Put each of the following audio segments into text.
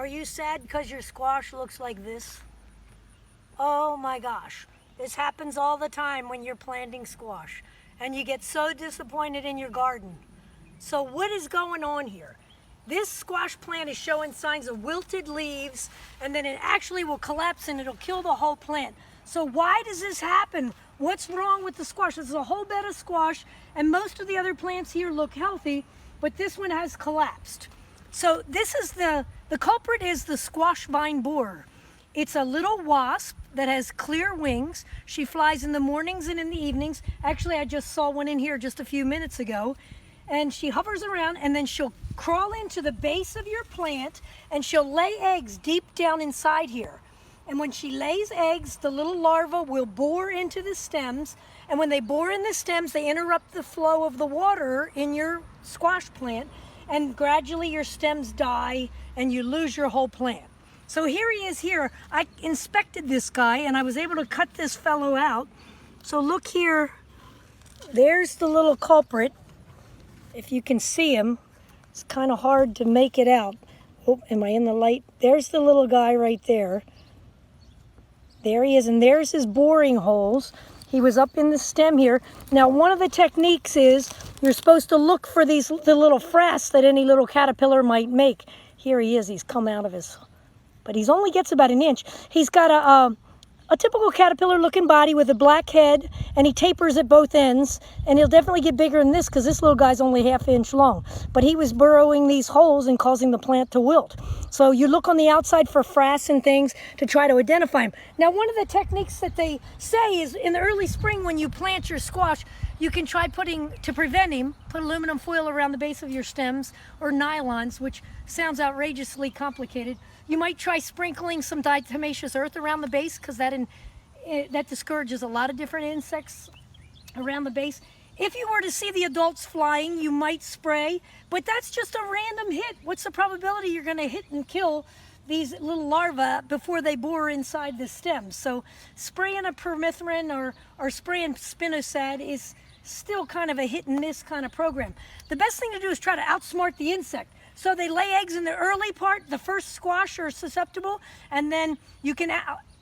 Are you sad because your squash looks like this? Oh my gosh. This happens all the time when you're planting squash and you get so disappointed in your garden. So what is going on here? This squash plant is showing signs of wilted leaves, and then it actually will collapse and it'll kill the whole plant. So why does this happen? What's wrong with the squash? This is a whole bed of squash, and most of the other plants here look healthy, but this one has collapsed. So this is the culprit is the squash vine borer. It's a little wasp that has clear wings. She flies in the mornings and in the evenings. Actually, I just saw one in here just a few minutes ago. And she hovers around, and then she'll crawl into the base of your plant, and she'll lay eggs deep down inside here. And when she lays eggs, the little larvae will bore into the stems. And when they bore in the stems, they interrupt the flow of the water in your squash plant. And gradually your stems die, and you lose your whole plant. So here he is here. I inspected this guy, and I was able to cut this fellow out. So look here. There's the little culprit. If you can see him, it's kind of hard to make it out. Oh, am I in the light? There's the little guy right there. There he is, and there's his boring holes. He was up in the stem here. Now, one of the techniques is you're supposed to look for the little frass that any little caterpillar might make. Here he is. He's come out of his, but he only gets about an inch. He's got a typical caterpillar-looking body with a black head, and he tapers at both ends, and he'll definitely get bigger than this because this little guy's only ½ inch long. But he was burrowing these holes and causing the plant to wilt. So you look on the outside for frass and things to try to identify him. Now, one of the techniques that they say is in the early spring when you plant your squash, you can try to prevent him, put aluminum foil around the base of your stems or nylons, which sounds outrageously complicated. You might try sprinkling some diatomaceous earth around the base because that discourages a lot of different insects around the base. If you were to see the adults flying, you might spray, but that's just a random hit. What's the probability you're going to hit and kill these little larvae before they bore inside the stems? So spraying a permethrin or spraying spinosad is still kind of a hit and miss kind of program. The best thing to do is try to outsmart the insect. So they lay eggs in the early part, the first squash are susceptible, and then you can,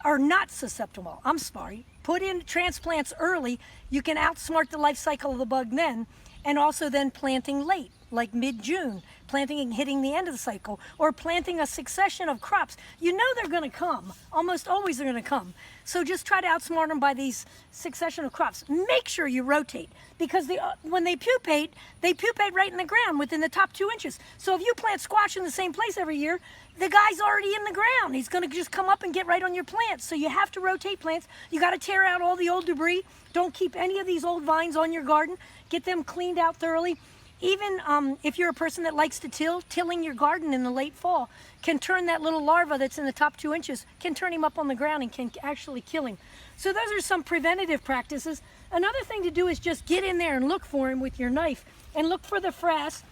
are not susceptible, I'm sorry. Put in transplants early, you can outsmart the life cycle of the bug then, and also then planting late, like mid-June, planting and hitting the end of the cycle, or planting a succession of crops. You know they're gonna come, almost always they're gonna come. So just try to outsmart them by these succession of crops. Make sure you rotate, because when they pupate right in the ground within the top 2 inches. So if you plant squash in the same place every year, the guy's already in the ground. He's gonna just come up and get right on your plants. So you have to rotate plants. You gotta tear out all the old debris. Don't keep any of these old vines on your garden. Get them cleaned out thoroughly. Even if you're a person that likes to tilling your garden in the late fall can turn that little larva that's in the top 2 inches, can turn him up on the ground and can actually kill him. So those are some preventative practices. Another thing to do is just get in there and look for him with your knife and look for the frass.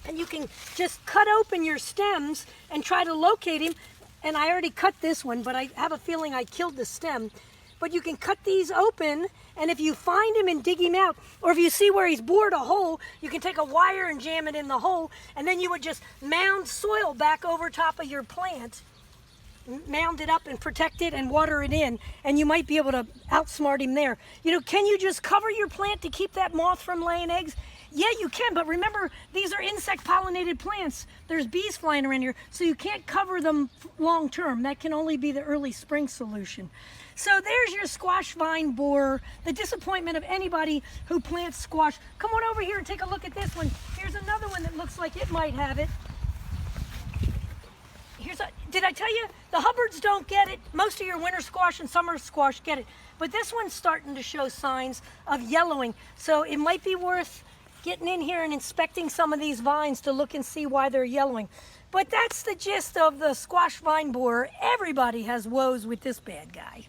And you can just cut open your stems and try to locate him. And I already cut this one, but I have a feeling I killed the stem. But you can cut these open, and if you find him and dig him out, or if you see where he's bored a hole, you can take a wire and jam it in the hole, and then you would just mound soil back over top of your plant, mound it up and protect it and water it in, and you might be able to outsmart him there. You know, can you just cover your plant to keep that moth from laying eggs? Yeah, you can, but remember, these are insect-pollinated plants. There's bees flying around here, so you can't cover them long-term. That can only be the early spring solution. So there's your squash vine borer, the disappointment of anybody who plants squash. Come on over here and take a look at this one. Here's another one that looks like it might have it. Did I tell you? The Hubbards don't get it. Most of your winter squash and summer squash get it. But this one's starting to show signs of yellowing. So it might be worth getting in here and inspecting some of these vines to look and see why they're yellowing. But that's the gist of the squash vine borer. Everybody has woes with this bad guy.